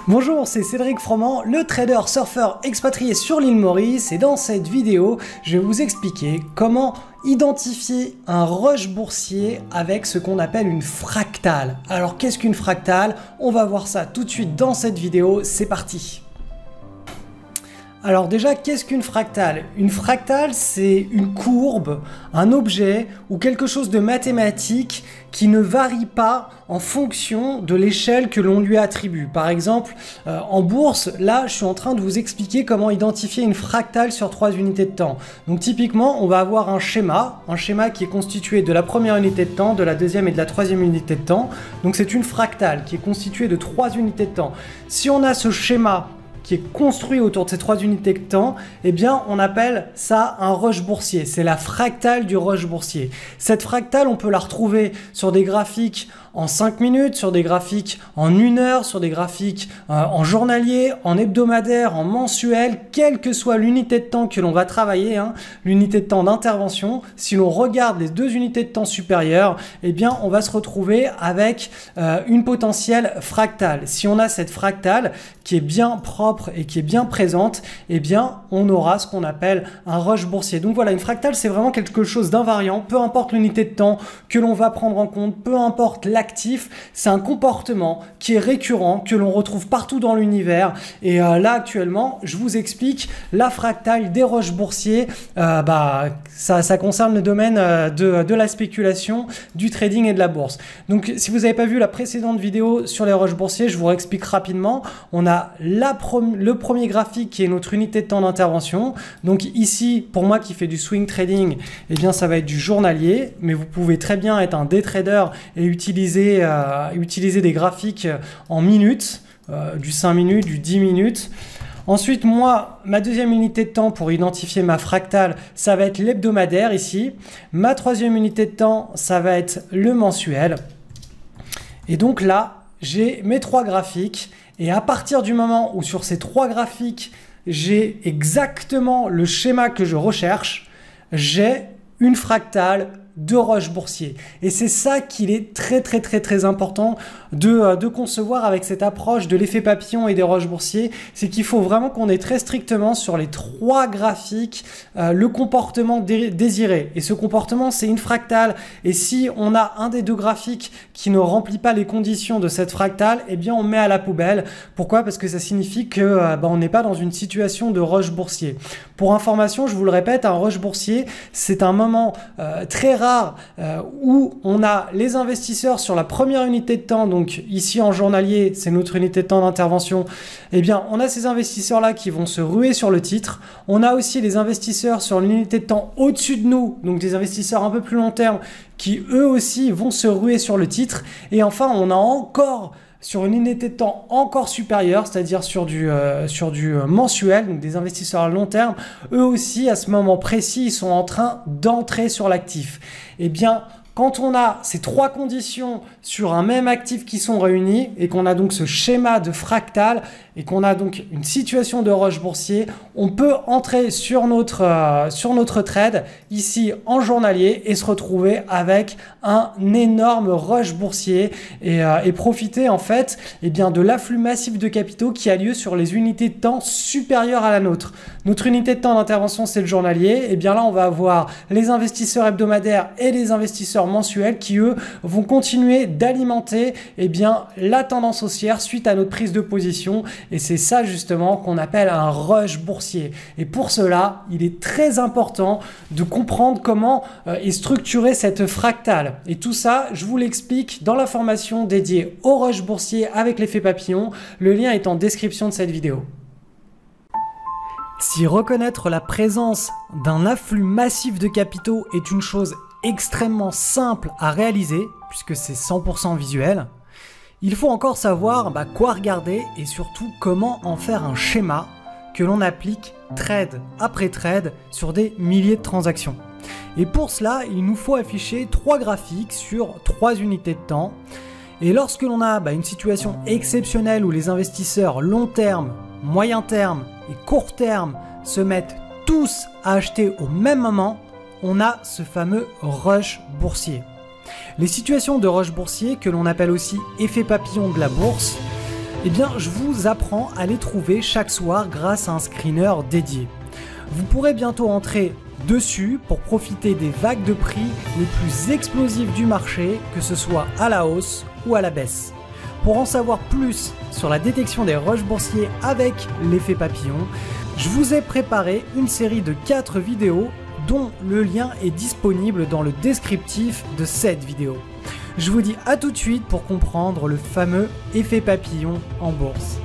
Bonjour, c'est Cédric Froment, le trader surfeur expatrié sur l'île Maurice, et dans cette vidéo, je vais vous expliquer comment identifier un rush boursier avec ce qu'on appelle une fractale. Alors qu'est-ce qu'une fractale? On va voir ça tout de suite dans cette vidéo, c'est parti! Alors déjà, qu'est-ce qu'une fractale? Une fractale, c'est une courbe, un objet ou quelque chose de mathématique qui ne varie pas en fonction de l'échelle que l'on lui attribue. Par exemple, en bourse, là, je suis en train de vous expliquer comment identifier une fractale sur 3 unités de temps. Donc typiquement, on va avoir un schéma qui est constitué de la première unité de temps, de la deuxième et de la troisième unité de temps. Donc c'est une fractale qui est constituée de 3 unités de temps. Si on a ce schéma qui est construit autour de ces 3 unités de temps, eh bien on appelle ça un rush boursier. C'est la fractale du rush boursier. Cette fractale, on peut la retrouver sur des graphiques en 5 minutes, sur des graphiques en 1 heure, sur des graphiques en journalier, en hebdomadaire, en mensuel, quelle que soit l'unité de temps que l'on va travailler, l'unité de temps d'intervention. Si l'on regarde les 2 unités de temps supérieures, eh bien on va se retrouver avec une potentielle fractale. Si on a cette fractale qui est bien propre et qui est bien présente, eh bien on aura ce qu'on appelle un rush boursier. Donc voilà, une fractale, c'est vraiment quelque chose d'invariant, peu importe l'unité de temps que l'on va prendre en compte, peu importe l'actif, c'est un comportement qui est récurrent, que l'on retrouve partout dans l'univers. Et là actuellement, je vous explique la fractale des rushs boursiers. Ça concerne le domaine de la spéculation, du trading et de la bourse. Donc si vous n'avez pas vu la précédente vidéo sur les rushs boursiers, je vous réexplique rapidement. On a le premier graphique qui est notre unité de temps d'intervention. Donc ici, pour moi qui fais du swing trading, eh bien ça va être du journalier, mais vous pouvez très bien être un day trader et utiliser des graphiques en minutes, du 5 minutes, du 10 minutes. Ensuite, moi, ma deuxième unité de temps pour identifier ma fractale, ça va être l'hebdomadaire ici. Ma troisième unité de temps, ça va être le mensuel. Et donc là, j'ai mes 3 graphiques. Et à partir du moment où sur ces 3 graphiques, j'ai exactement le schéma que je recherche, j'ai une fractale de rush boursier. Et c'est ça qu'il est très important de concevoir avec cette approche de l'effet papillon et des rushs boursiers. C'est qu'il faut vraiment qu'on ait très strictement sur les 3 graphiques le comportement désiré. Et ce comportement, c'est une fractale. Et si on a un des 2 graphiques qui ne remplit pas les conditions de cette fractale, eh bien on met à la poubelle. Pourquoi? Parce que ça signifie que on n'est pas dans une situation de rush boursier. Pour information, je vous le répète, un rush boursier, c'est un moment très rare où on a les investisseurs sur la première unité de temps, donc ici en journalier, c'est notre unité de temps d'intervention, eh bien on a ces investisseurs-là qui vont se ruer sur le titre. On a aussi les investisseurs sur l'unité de temps au-dessus de nous, donc des investisseurs un peu plus long terme, qui eux aussi vont se ruer sur le titre. Et enfin, on a encore sur une unité de temps encore supérieure, c'est-à-dire sur du mensuel, donc des investisseurs à long terme, eux aussi, à ce moment précis, ils sont en train d'entrer sur l'actif. Eh bien, quand on a ces 3 conditions sur un même actif qui sont réunies et qu'on a donc ce schéma de fractale et qu'on a donc une situation de rush boursier, on peut entrer sur notre trade ici en journalier et se retrouver avec un énorme rush boursier et profiter en fait de l'afflux massif de capitaux qui a lieu sur les unités de temps supérieures à la nôtre. Notre unité de temps d'intervention, c'est le journalier. Et bien là, on va avoir les investisseurs hebdomadaires et les investisseurs mensuels qui, eux, vont continuer d'alimenter la tendance haussière suite à notre prise de position. Et c'est ça justement qu'on appelle un rush boursier. Et pour cela, il est très important de comprendre comment est structurée cette fractale. Et tout ça, je vous l'explique dans la formation dédiée au rush boursier avec l'effet papillon. Le lien est en description de cette vidéo. Si reconnaître la présence d'un afflux massif de capitaux est une chose extrêmement simple à réaliser, puisque c'est 100% visuel, il faut encore savoir quoi regarder et surtout comment en faire un schéma que l'on applique trade après trade sur des milliers de transactions. Et pour cela, il nous faut afficher 3 graphiques sur 3 unités de temps. Et lorsque l'on a une situation exceptionnelle où les investisseurs long terme, moyen terme et court terme se mettent tous à acheter au même moment, on a ce fameux rush boursier. Les situations de rush boursier, que l'on appelle aussi effet papillon de la bourse, Eh bien, je vous apprends à les trouver chaque soir grâce à un screener dédié. Vous pourrez bientôt entrer dessus pour profiter des vagues de prix les plus explosives du marché, que ce soit à la hausse ou à la baisse. Pour en savoir plus sur la détection des rushs boursiers avec l'effet papillon, je vous ai préparé une série de 4 vidéos dont le lien est disponible dans le descriptif de cette vidéo. Je vous dis à tout de suite pour comprendre le fameux effet papillon en bourse.